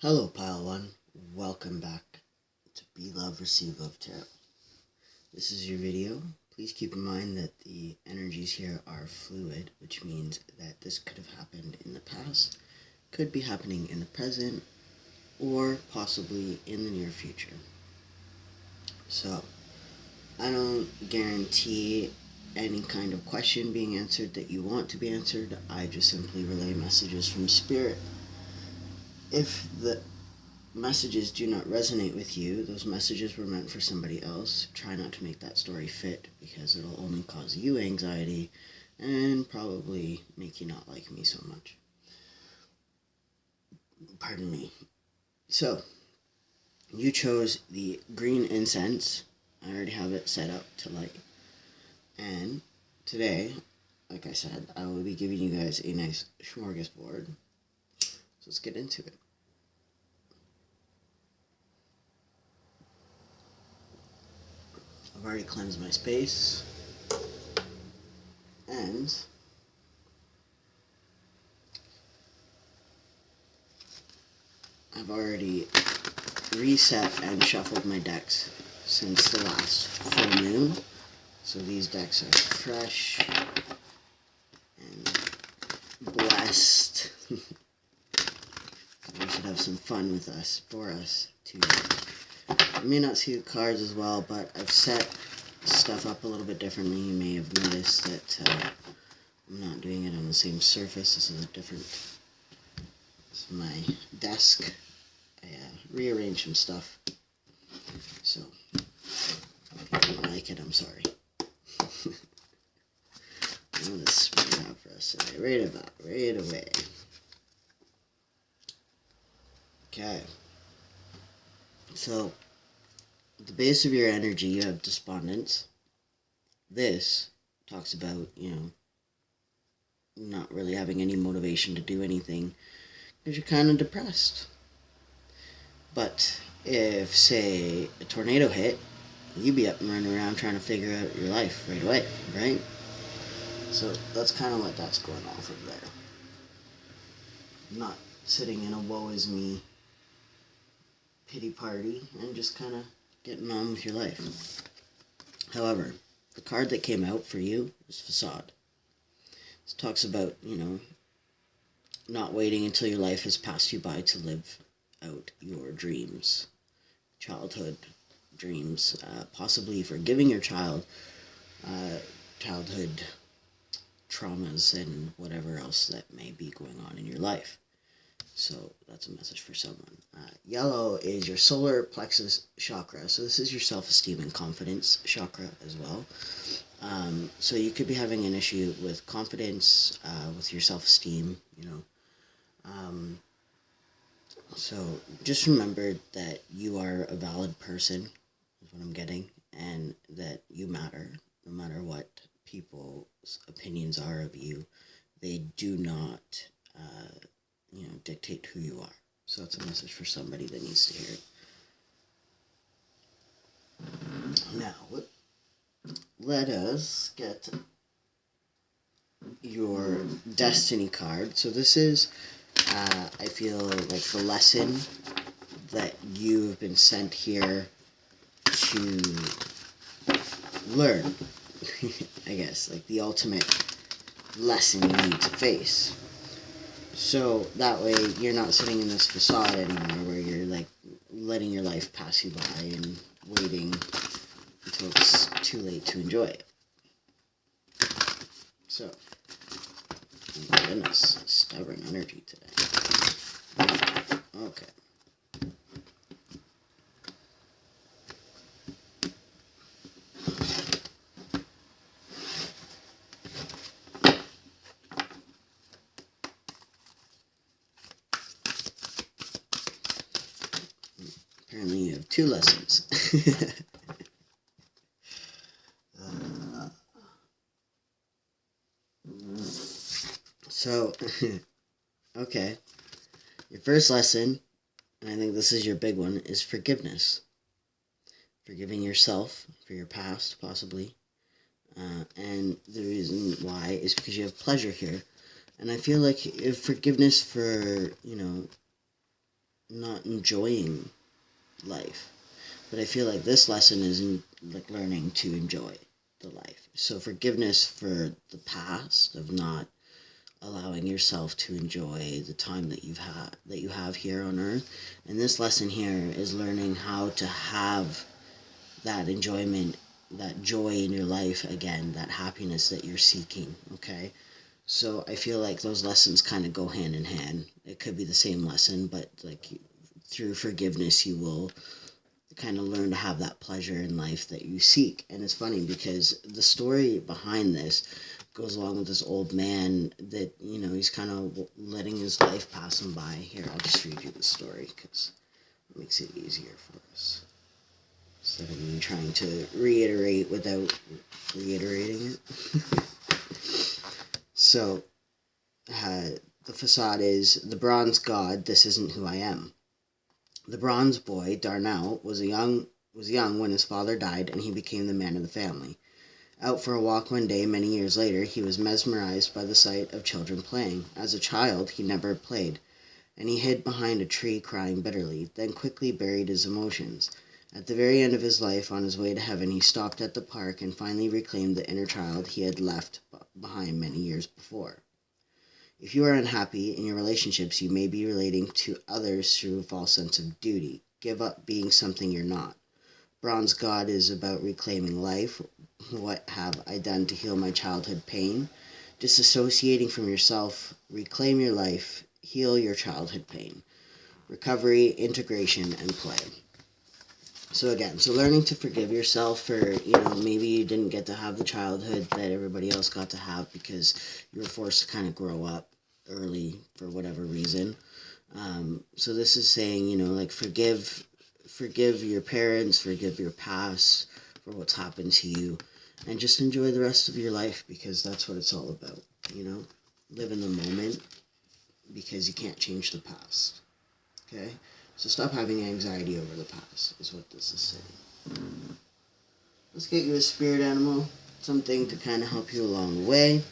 Hello, Pile 1. Welcome back to Be Love, Receive Love Tarot. This is your video. Please keep in mind that the energies here are fluid, which means that this could have happened in the past, could be happening in the present, or possibly in the near future. So, I don't guarantee any kind of question being answered that you want to be answered. I just simply relay messages from Spirit. If the messages do not resonate with you, those messages were meant for somebody else. Try not to make that story fit, because it'll only cause you anxiety and probably make you not like me so much. Pardon me. So, you chose the green incense. I already have it set up to light. And today, like I said, I will be giving you guys a nice smorgasbord. So let's get into it. I've already cleansed my space, and I've already reset and shuffled my decks since the last full moon. So these decks are fresh and blessed. So we should have some fun with us, for us to. You may not see the cards as well, but I've set stuff up a little bit differently. You may have noticed that I'm not doing it on the same surface. This is a different. This is my desk. I rearranged some stuff. So, if you don't like it, I'm sorry. I'm going to spit it out for us today. Right away. Okay. So, at the base of your energy, you have despondence. This talks about, not really having any motivation to do anything because you're kind of depressed. But if, say, a tornado hit, you'd be up and running around trying to figure out your life right away, right? So that's kind of what that's going on from there. Not sitting in a woe is me pity party and just kind of getting on with your life. However, the card that came out for you is Facade. This talks about, not waiting until your life has passed you by to live out your dreams, childhood dreams, possibly forgiving your childhood traumas and whatever else that may be going on in your life. So that's a message for someone. Yellow is your solar plexus chakra. So this is your self-esteem and confidence chakra as well. So you could be having an issue with confidence, with your self-esteem, So just remember that you are a valid person, is what I'm getting, and that you matter, no matter what people's opinions are of you. They do not dictate who you are. So that's a message for somebody that needs to hear it. Now, let us get your Destiny card. So this is, I feel like the lesson that you have been sent here to learn. I guess, like the ultimate lesson you need to face. So that way you're not sitting in this facade anymore where you're like letting your life pass you by and waiting until it's too late to enjoy it. So, oh my goodness, stubborn energy today. Okay. Apparently you have two lessons. So, okay. Your first lesson, and I think this is your big one, is forgiveness. Forgiving yourself for your past, possibly. And the reason why is because you have pleasure here. And I feel like if forgiveness for, not enjoying life. But I feel like this lesson is like learning to enjoy the life. So forgiveness for the past of not allowing yourself to enjoy the time that you have here on earth. And this lesson here is learning how to have that enjoyment, that joy in your life again, that happiness that you're seeking, okay? So I feel like those lessons kind of go hand in hand. It could be the same lesson, but like through forgiveness you will kind of learn to have that pleasure in life that you seek. And it's funny because the story behind this goes along with this old man that, he's kind of letting his life pass him by. Here, I'll just read you the story because it makes it easier for us. Instead of me trying to reiterate without reiterating it. So, the facade is, the bronze god, this isn't who I am. The bronze boy, Darnell, was young when his father died, and he became the man of the family. Out for a walk one day, many years later, he was mesmerized by the sight of children playing. As a child, he never played, and he hid behind a tree crying bitterly, then quickly buried his emotions. At the very end of his life, on his way to heaven, he stopped at the park and finally reclaimed the inner child he had left behind many years before. If you are unhappy in your relationships, you may be relating to others through a false sense of duty. Give up being something you're not. Bronze God is about reclaiming life. What have I done to heal my childhood pain? Disassociating from yourself, reclaim your life, heal your childhood pain. Recovery, integration, and play. So again, learning to forgive yourself for, maybe you didn't get to have the childhood that everybody else got to have because you were forced to kind of grow up early for whatever reason. So this is saying, like forgive your parents, forgive your past for what's happened to you, and just enjoy the rest of your life because that's what it's all about, Live in the moment because you can't change the past, okay? So stop having anxiety over the past, is what this is saying. Let's get you a spirit animal, something to kind of help you along the way.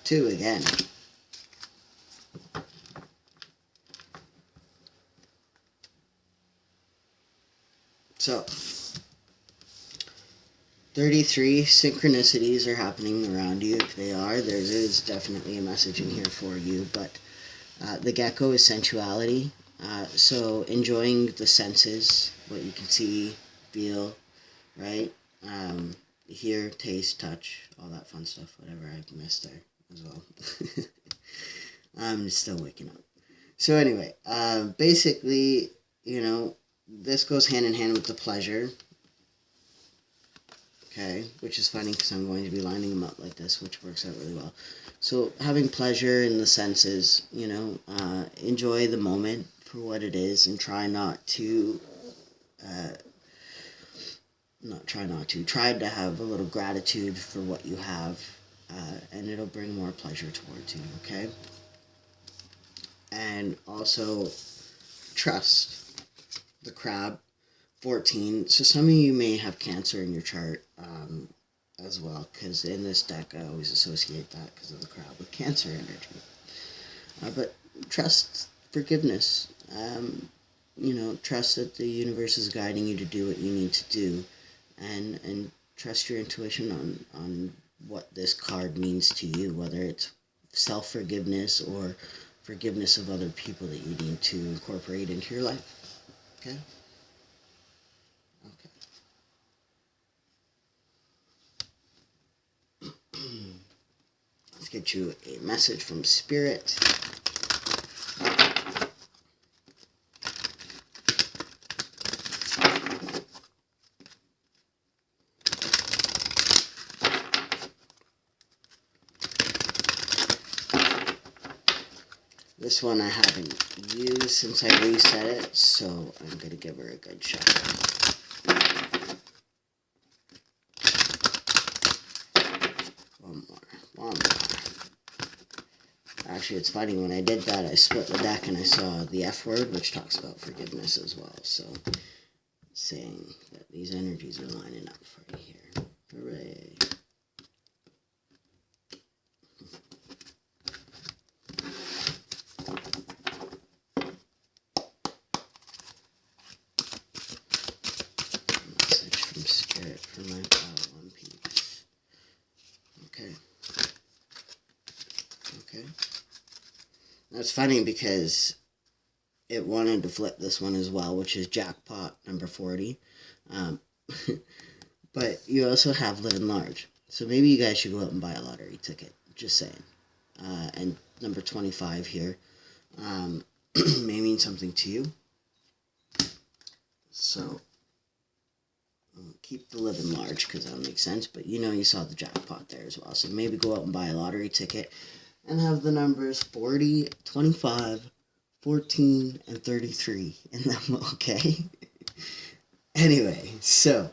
Two again. So, 33 synchronicities are happening around you. If they are, there is definitely a message in here for you. But the gecko is sensuality. So enjoying the senses, what you can see, feel, right? Hear, taste, touch, all that fun stuff, whatever I've missed there as well. I'm still waking up. So anyway, basically, this goes hand in hand with the pleasure. Okay, which is funny because I'm going to be lining them up like this, which works out really well. So having pleasure in the senses, enjoy the moment for what it is and try to have a little gratitude for what you have, and it'll bring more pleasure towards you, okay? And also trust the crab. 14. So some of you may have Cancer in your chart as well, because in this deck I always associate that because of the crab with Cancer energy. But trust forgiveness. Trust that the universe is guiding you to do what you need to do, and trust your intuition on what this card means to you, whether it's self-forgiveness or forgiveness of other people that you need to incorporate into your life. Okay? Let's get you a message from Spirit. This one I haven't used since I reset it, so I'm going to give her a good shot. One more. Actually, it's funny, when I did that, I split the deck and I saw the F word, which talks about forgiveness as well, so saying that these energies are lining up for you here. Hooray. Message from Spirit for my One Piece. Okay. That's funny because it wanted to flip this one as well, which is jackpot number 40. But you also have living large. So maybe you guys should go out and buy a lottery ticket. Just saying. And number 25 here may mean something to you. So keep the living large because that'll make sense. But you saw the jackpot there as well. So maybe go out and buy a lottery ticket and have the numbers 40, 25, 14, and 33 in them, okay? Anyway, so,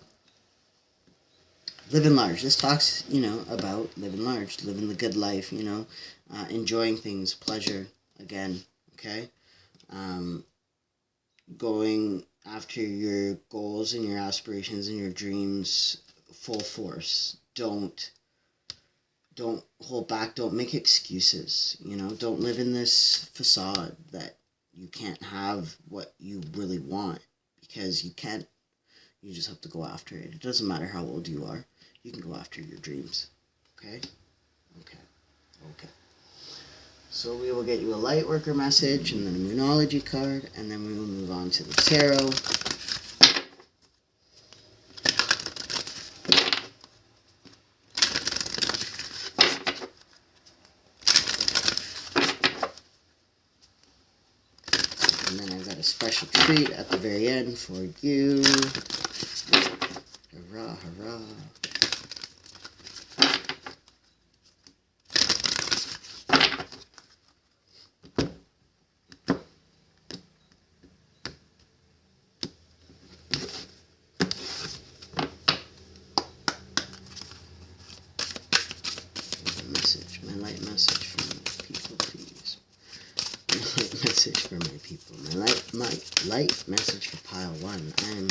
living large. This talks, about living large, living the good life, enjoying things, pleasure, again, okay? Going after your goals and your aspirations and your dreams full force. Don't hold back. Don't make excuses. Don't live in this facade that you can't have what you really want, because you can't. You just have to go after it. It doesn't matter how old you are. You can go after your dreams. Okay? Okay. So we will get you a light worker message and then a Moonology card, and then we will move on to the tarot. And then I've got a special treat at the very end for you. Hurrah, hurrah. My light message for my people, please. My light message for my people. My light message for pile 1. I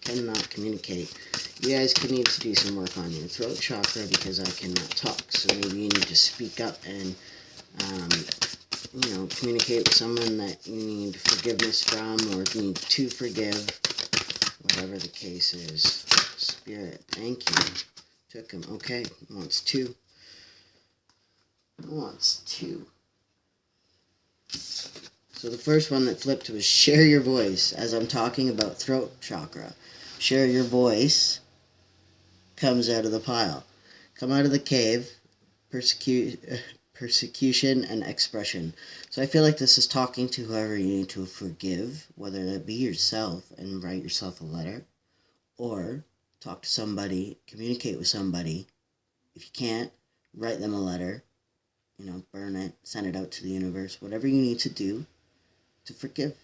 cannot communicate. You guys could need to do some work on your throat chakra because I cannot talk. So maybe you need to speak up and, communicate with someone that you need forgiveness from or need to forgive. Whatever the case is. Spirit, thank you. Took him. Okay, wants 2. So the first one that flipped was share your voice. As I'm talking about throat chakra, share your voice comes out of the pile. Come out of the cave, persecution and expression. So I feel like this is talking to whoever you need to forgive, whether that be yourself and write yourself a letter, or talk to somebody, communicate with somebody. If you can't, write them a letter. Burn it, send it out to the universe, whatever you need to do to forgive.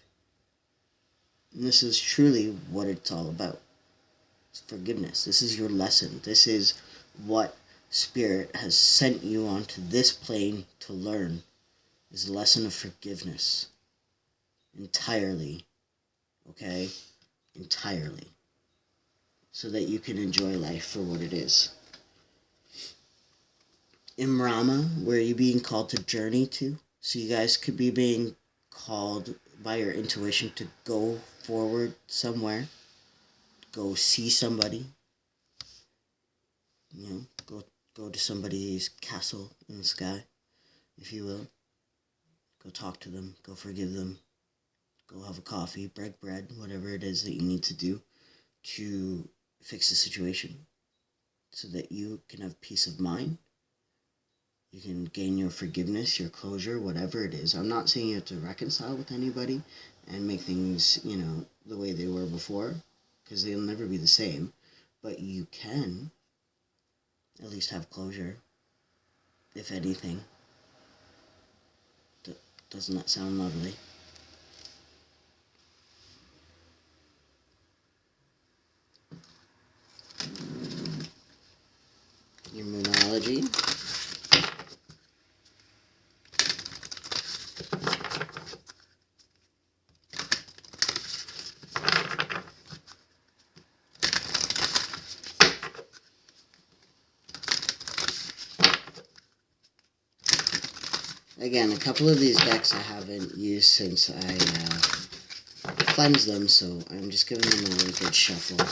And this is truly what it's all about. It's forgiveness. This is your lesson. This is what Spirit has sent you onto this plane to learn, is a lesson of forgiveness. Entirely. Okay? Entirely. So that you can enjoy life for what it is. Imrama, where are you being called to journey to? So you guys could be being called by your intuition to go forward somewhere. Go see somebody. Go to somebody's castle in the sky, if you will. Go talk to them. Go forgive them. Go have a coffee, break bread, whatever it is that you need to do to fix the situation so that you can have peace of mind. You can gain your forgiveness, your closure, whatever it is. I'm not saying you have to reconcile with anybody and make things, the way they were before, because they'll never be the same. But you can at least have closure, if anything, Doesn't that sound lovely? Your Moonology. Again, a couple of these decks I haven't used since I cleansed them, so I'm just giving them a really good shuffle.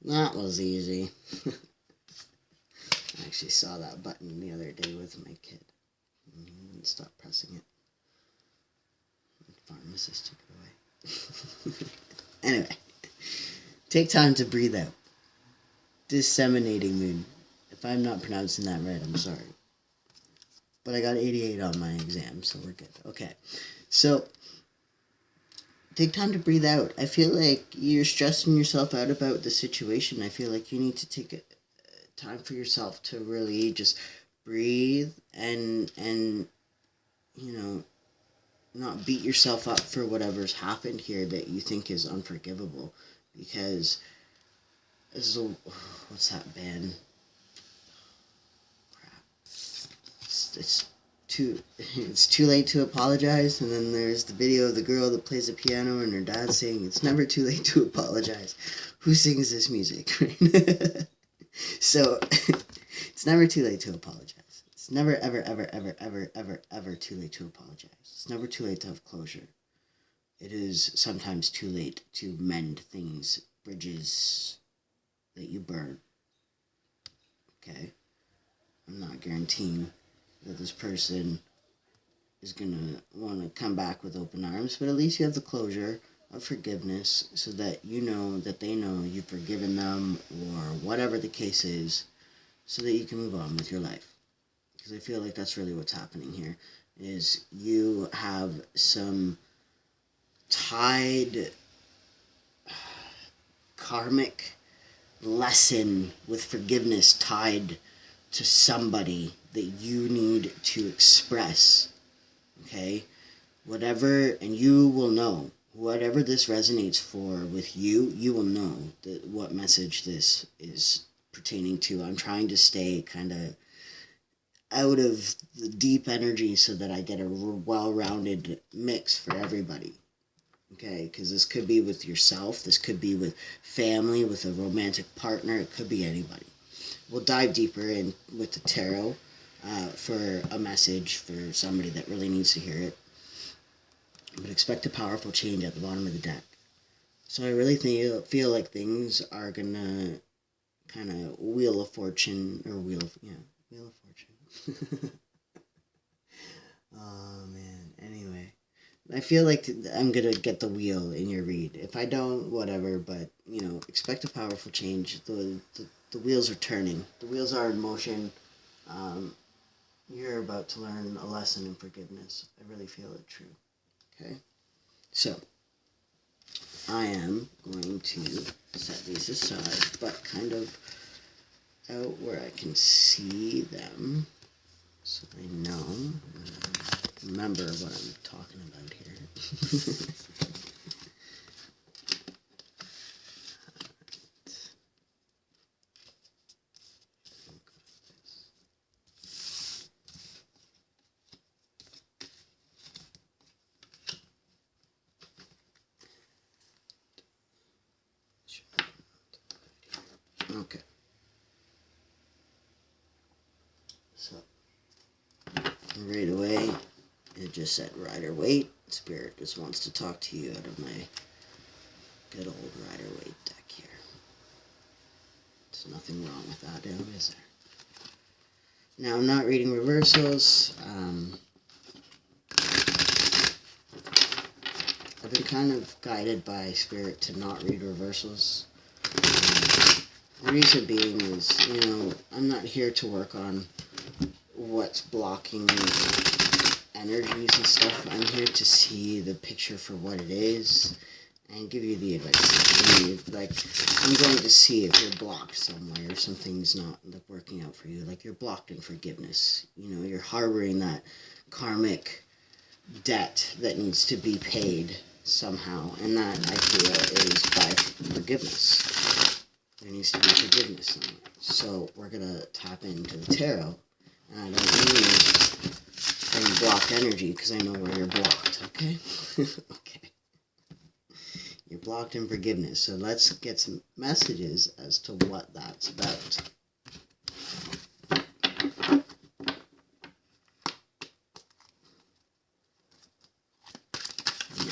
That was easy. I actually saw that button the other day with my kid. He wouldn't stop pressing it. The pharmacist took it away. Anyway, take time to breathe out. Disseminating moon. If I'm not pronouncing that right, I'm sorry. But I got 88 on my exam, so we're good. Okay, so take time to breathe out. I feel like you're stressing yourself out about the situation. I feel like you need to take time for yourself to really just breathe and you know, not beat yourself up for whatever's happened here that you think is unforgivable. Because what's that band? Crap. It's too late to apologize. And then there's the video of the girl that plays the piano and her dad saying it's never too late to apologize. Who sings this music? So it's never too late to apologize. It's never ever ever ever ever ever ever too late to apologize. It's never too late to have closure. It is sometimes too late to mend things, bridges that you burn. Okay? I'm not guaranteeing that this person is going to want to come back with open arms, but at least you have the closure of forgiveness so that you know that they know you've forgiven them or whatever the case is, so that you can move on with your life. Because I feel like that's really what's happening here, is you have some tied karmic lesson with forgiveness tied to somebody that you need to express. Okay? Whatever, and you will know, whatever this resonates for with you, you will know that what message this is pertaining to. I'm trying to stay kind of out of the deep energy so that I get a well-rounded mix for everybody. Okay, because this could be with yourself, this could be with family, with a romantic partner, it could be anybody. We'll dive deeper in with the tarot for a message for somebody that really needs to hear it. But expect a powerful change at the bottom of the deck. So I really feel like things are gonna kind of wheel of fortune. Oh man, anyway. I feel like I'm going to get the wheel in your read. If I don't, whatever, but, you know, expect a powerful change. The wheels are turning. The wheels are in motion. You're about to learn a lesson in forgiveness. I really feel it true. Okay? So, I am going to set these aside, but kind of out where I can see them, so I know, remember what I'm talking about here. Okay. So, right away, it just said Rider-Waite. Spirit just wants to talk to you out of my good old Rider-Waite deck here. There's nothing wrong with that, is there? Now, I'm not reading reversals. I've been kind of guided by Spirit to not read reversals. I'm reason being is, I'm not here to work on what's blocking energies and stuff. I'm here to see the picture for what it is and give you the advice that you need. Like, I'm going to see if you're blocked somewhere, or something's not working out for you. Like, you're blocked in forgiveness. You're harboring that karmic debt that needs to be paid somehow, and that, I feel, is by forgiveness. There needs to be forgiveness somewhere. So we're going to tap into the tarot, and I don't mean any blocked energy, because I know where you're blocked, okay? Okay. You're blocked in forgiveness, so let's get some messages as to what that's about.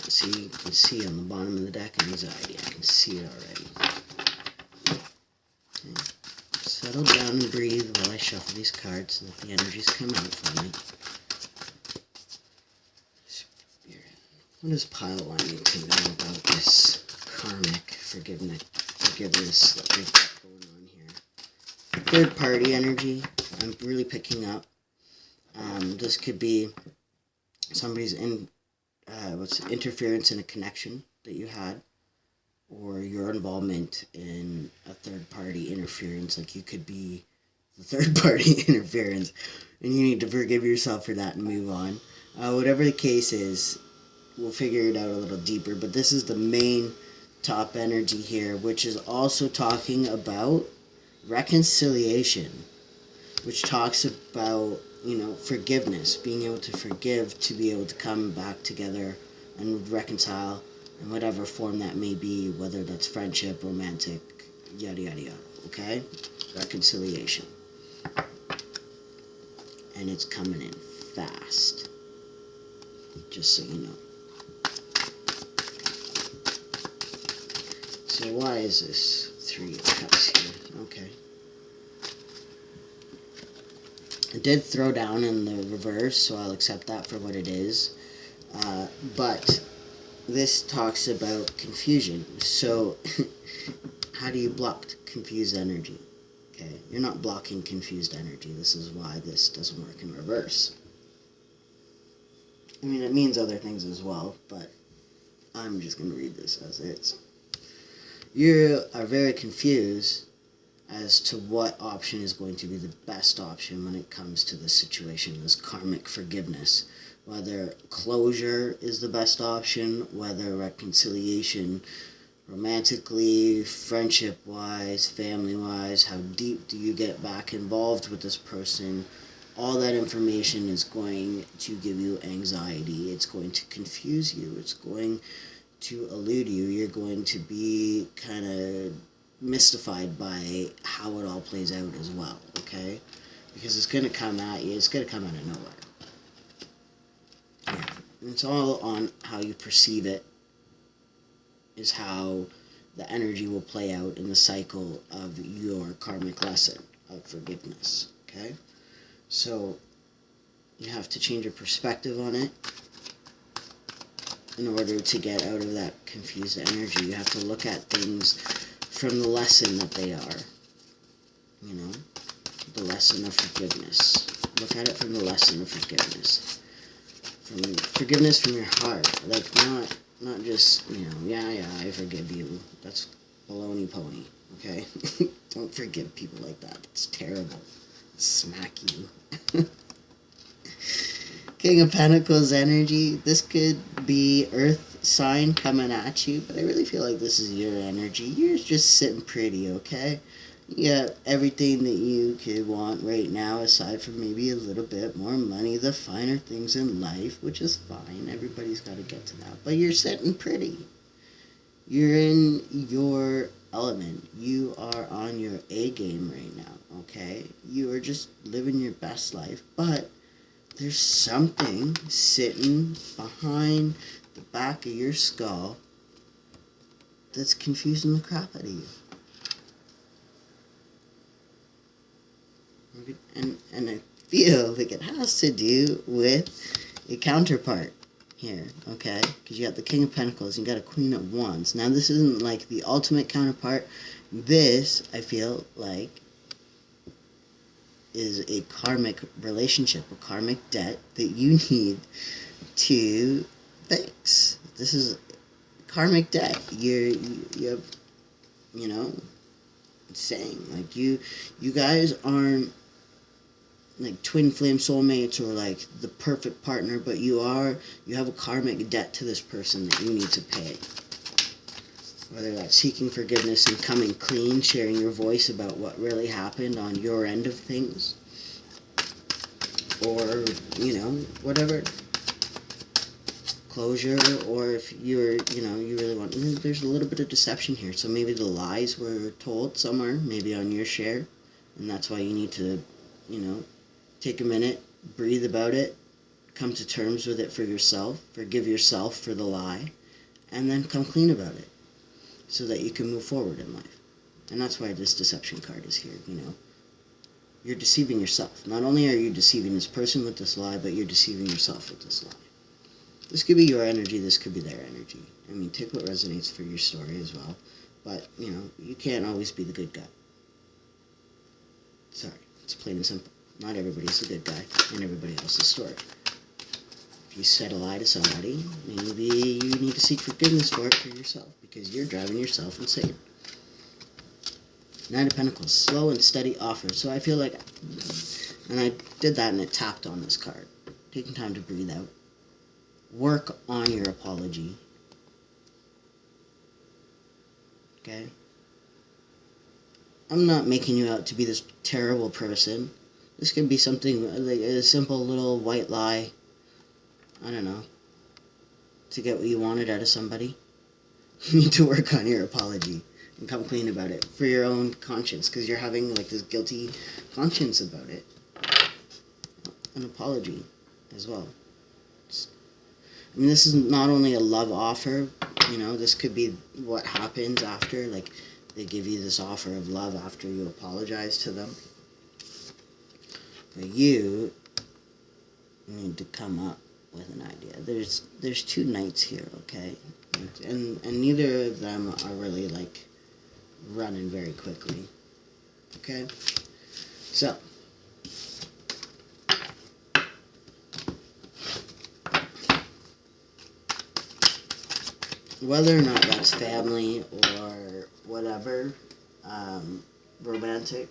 See, you can see on the bottom of the deck anxiety. I can see it already. Okay. Settle down and breathe while I shuffle these cards so that the energies come out for me. Spirit. What does pile one need to know about this karmic forgiveness that we've got going on here? Third party energy, I'm really picking up. This could be somebody's interference in a connection that you had, or your involvement in a third-party interference. Like, you could be the third-party interference, and you need to forgive yourself for that and move on. Whatever the case is, we'll figure it out a little deeper, but this is the main top energy here, which is also talking about reconciliation, which talks about forgiveness, being able to forgive, to be able to come back together and reconcile in whatever form that may be, whether that's friendship, romantic, yada yada yada, okay? Reconciliation. And it's coming in fast, just so you know. So why is this 3 of Cups here? Okay. It did throw down in the reverse, so I'll accept that for what it is. But this talks about confusion. So, how do you block confused energy? Okay, you're not blocking confused energy. This is why this doesn't work in reverse. I mean, it means other things as well, but I'm just going to read this as is. You are very confused as to what option is going to be the best option when it comes to this situation, this karmic forgiveness. Whether closure is the best option, whether reconciliation, romantically, friendship-wise, family-wise, how deep do you get back involved with this person? All that information is going to give you anxiety. It's going to confuse you. It's going to elude you. You're going to be kind of mystified by how it all plays out as well, okay? Because it's going to come at you. It's going to come out of nowhere. Yeah. It's all on how you perceive it, is how the energy will play out in the cycle of your karmic lesson of forgiveness, okay? So you have to change your perspective on it in order to get out of that confused energy. You have to look at things from the lesson that they are, the lesson of forgiveness. Look at it from the lesson of forgiveness. From forgiveness from your heart, like not just, yeah, I forgive you. That's baloney pony, okay? Don't forgive people like that. It's terrible. Smack you. King of Pentacles energy. This could be Earth sign coming at you, but I really feel like this is your energy. You're just sitting pretty, okay? You got everything that you could want right now, aside from maybe a little bit more money, the finer things in life, which is fine. Everybody's got to get to that. But you're sitting pretty. You're in your element. You are on your A game right now, okay? You are just living your best life, but there's something sitting behind the back of your skull that's confusing the crap out of you. And I feel like it has to do with a counterpart here, okay? Because you got the King of Pentacles and you got a Queen of Wands. Now, this isn't like the ultimate counterpart. This, I feel like, is a karmic relationship, a karmic debt that you need to fix. This is karmic debt. You have, you know, saying like you guys aren't like twin flame soulmates or like the perfect partner, but you have a karmic debt to this person that you need to pay. Whether that's seeking forgiveness and coming clean, sharing your voice about what really happened on your end of things, or, you know, whatever, closure, or if you're, you know, you really want, there's a little bit of deception here, so maybe the lies were told somewhere, maybe on your share, and that's why you need to, you know, take a minute, breathe about it, come to terms with it for yourself, forgive yourself for the lie, and then come clean about it, so that you can move forward in life. And that's why this deception card is here, you know. You're deceiving yourself. Not only are you deceiving this person with this lie, but you're deceiving yourself with this lie. This could be your energy, this could be their energy. I mean, take what resonates for your story as well. But, you know, you can't always be the good guy. Sorry, it's plain and simple. Not everybody's the good guy in everybody else's story. If you said a lie to somebody, maybe you need to seek forgiveness for it for yourself, because you're driving yourself insane. Nine of Pentacles, slow and steady offer. So I feel like, and I did that and it tapped on this card. Taking time to breathe out. Work on your apology. Okay? I'm not making you out to be this terrible person. This could be something like a simple little white lie. I don't know. To get what you wanted out of somebody. You need to work on your apology and come clean about it for your own conscience, because you're having like this guilty conscience about it. An apology as well. I mean, this is not only a love offer, you know, this could be what happens after, like they give you this offer of love after you apologize to them. But you need to come up with an idea. There's two knights here, okay? And neither of them are really like running very quickly. Okay? So whether or not that's family or whatever, romantic,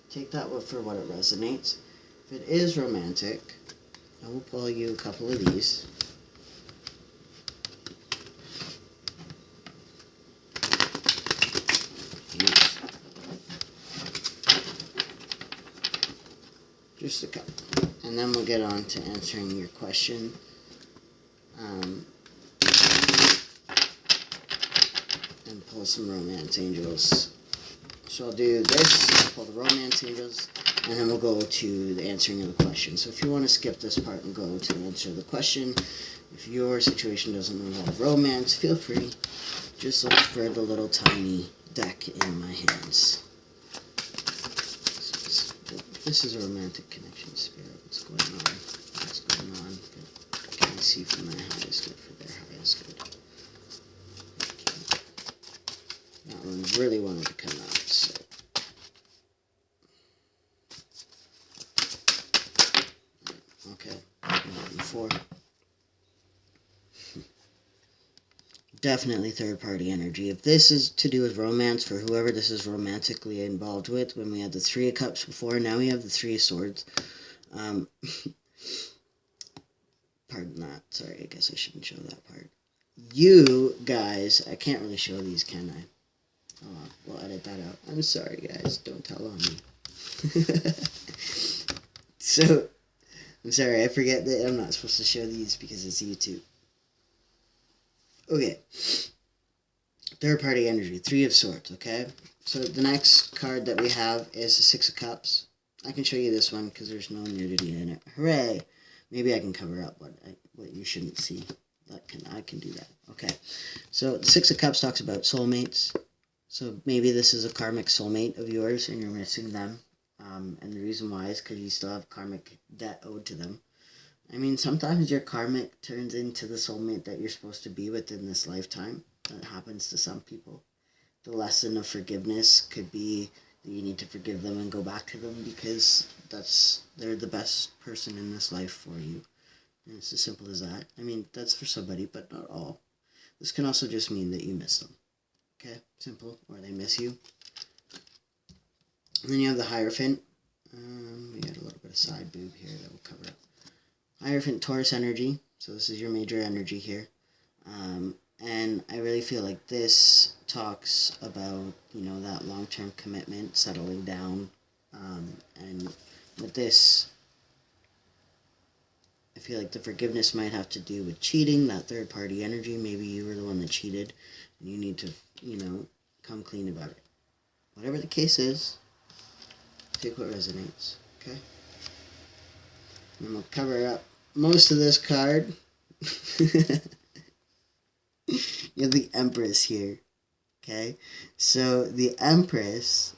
take that for what it resonates. If it is romantic, I will pull you a couple of these. Just a couple. And then we'll get on to answering your question. And pull some romance angels. So I'll do this, pull the romance angels, and then we'll go to the answering of the question. So if you want to skip this part and go to answer the question, if your situation doesn't involve romance, feel free. Just look for the little tiny deck in my hands. This is a romantic connection, Spirit. What's going on? What's going on? Good. Can I see from my highest good for their highest good? Okay. That one really wanted to come out, so. Okay. 4. Definitely third-party energy. If this is to do with romance, for whoever this is romantically involved with, when we had the 3 of Cups before, now we have the 3 of Swords. Pardon that. Sorry, I guess I shouldn't show that part. You guys, I can't really show these, can I? Oh, we'll edit that out. I'm sorry, guys. Don't tell on me. So, I'm sorry, I forget that I'm not supposed to show these because it's YouTube. Okay. Third party energy, 3 of Swords, okay? So the next card that we have is the 6 of Cups. I can show you this one because there's no nudity in it. Hooray! Maybe I can cover up what you shouldn't see. I can do that. Okay. So the 6 of Cups talks about soulmates. So maybe this is a karmic soulmate of yours and you're missing them. And the reason why is because you still have karmic debt owed to them. I mean, sometimes your karmic turns into the soulmate that you're supposed to be with in this lifetime. That happens to some people. the lesson of forgiveness could be that you need to forgive them and go back to them because they're the best person in this life for you. And it's as simple as that. I mean, that's for somebody, but not all. This can also just mean that you miss them. Okay? Simple. Or they miss you. And then you have the Hierophant. We got a little bit of side boob here that will cover up. Hierophant, Taurus energy. So this is your major energy here. And I really feel like this talks about, that long-term commitment, settling down. And with this, I feel like the forgiveness might have to do with cheating, that third-party energy. Maybe you were the one that cheated, and you need to, come clean about it. Whatever the case is, take what resonates, okay? And we'll cover up most of this card. You have the Empress here, okay? So the Empress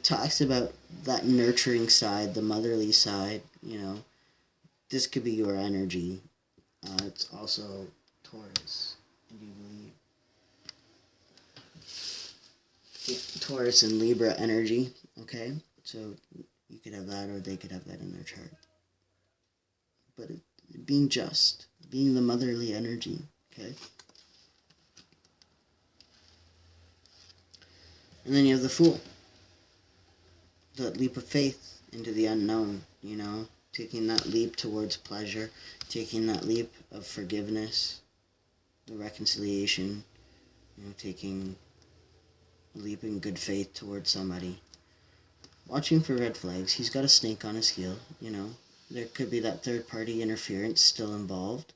talks about that nurturing side, the motherly side, This could be your energy. It's also Taurus, I do believe. Yeah, Taurus and Libra energy, okay? So you could have that or they could have that in their chart. But being just, being the motherly energy, okay? And then you have the Fool. That leap of faith into the unknown, taking that leap towards pleasure, taking that leap of forgiveness, the reconciliation, taking a leap in good faith towards somebody. Watching for red flags. He's got a snake on his heel, There could be that third-party interference still involved.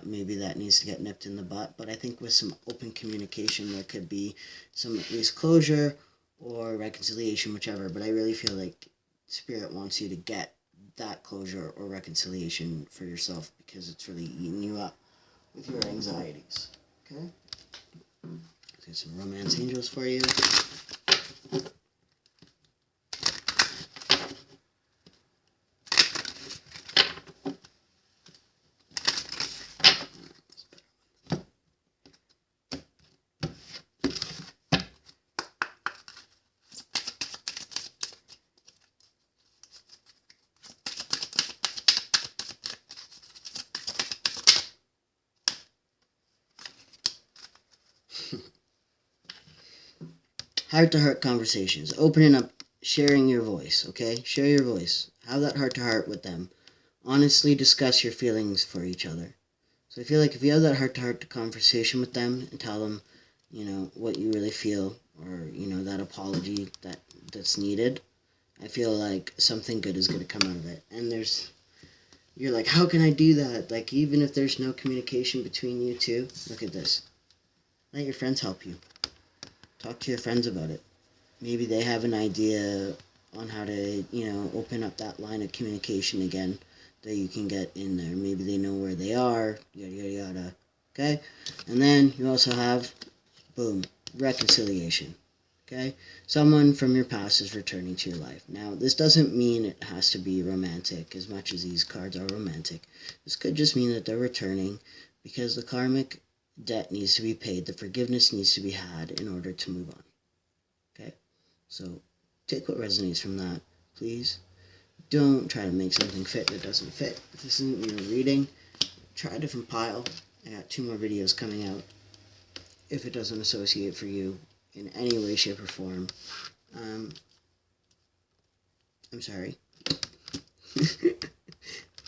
Maybe that needs to get nipped in the butt, but I think with some open communication there could be some at least closure or reconciliation, whichever, but I really feel like Spirit wants you to get that closure or reconciliation for yourself because it's really eating you up with your anxieties, okay? Let's get some romance angels for you. Heart-to-heart conversations. Opening up, sharing your voice, okay? Share your voice. Have that heart-to-heart with them. Honestly discuss your feelings for each other. So I feel like if you have that heart-to-heart conversation with them and tell them, what you really feel or, that apology that's needed, I feel like something good is going to come out of it. And you're like, how can I do that? Like, even if there's no communication between you two, look at this. Let your friends help you. Talk to your friends about it. Maybe they have an idea on how to, open up that line of communication again that you can get in there. Maybe they know where they are, yada, yada, yada. Okay? And then you also have, boom, reconciliation. Okay? Someone from your past is returning to your life. Now, this doesn't mean it has to be romantic as much as these cards are romantic. This could just mean that they're returning because the karmic debt needs to be paid. The forgiveness needs to be had in order to move on. Okay? So take what resonates from that, please. Don't try to make something fit that doesn't fit. If this isn't your reading, try a different pile. I got 2 more videos coming out. If it doesn't associate for you in any way, shape, or form, I'm sorry.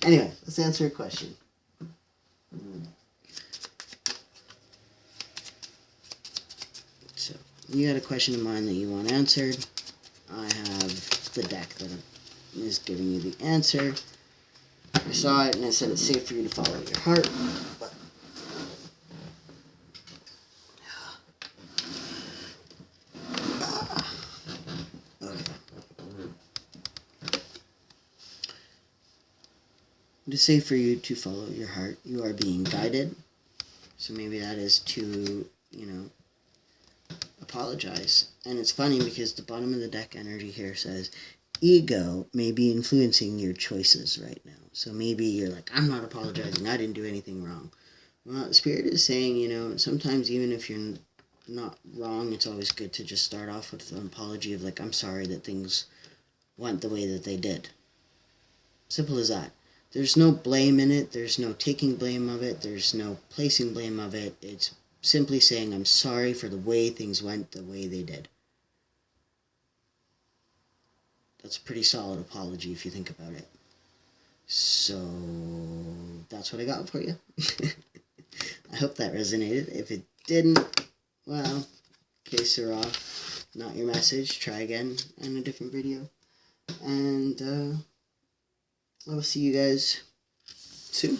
Anyway, let's answer a question. So, you got a question in mind that you want answered. I have the deck that is giving you the answer. I saw it and it said it's safe for you to follow your heart. But okay. It is safe for you to follow your heart. You are being guided. So maybe that is to, apologize. And it's funny because the bottom of the deck energy here says ego may be influencing your choices right now. So maybe you're like, I'm not apologizing. I didn't do anything wrong. Well, Spirit is saying, sometimes even if you're not wrong. It's always good to just start off with an apology of like, I'm sorry that things went the way that they did. Simple as that. There's no blame in it. There's no taking blame of it. There's no placing blame of it. It's simply saying I'm sorry for the way things went the way they did. That's a pretty solid apology if you think about it. So that's what I got for you. I hope that resonated. If it didn't, well, que sera, not your message. Try again in a different video. And I will see you guys soon.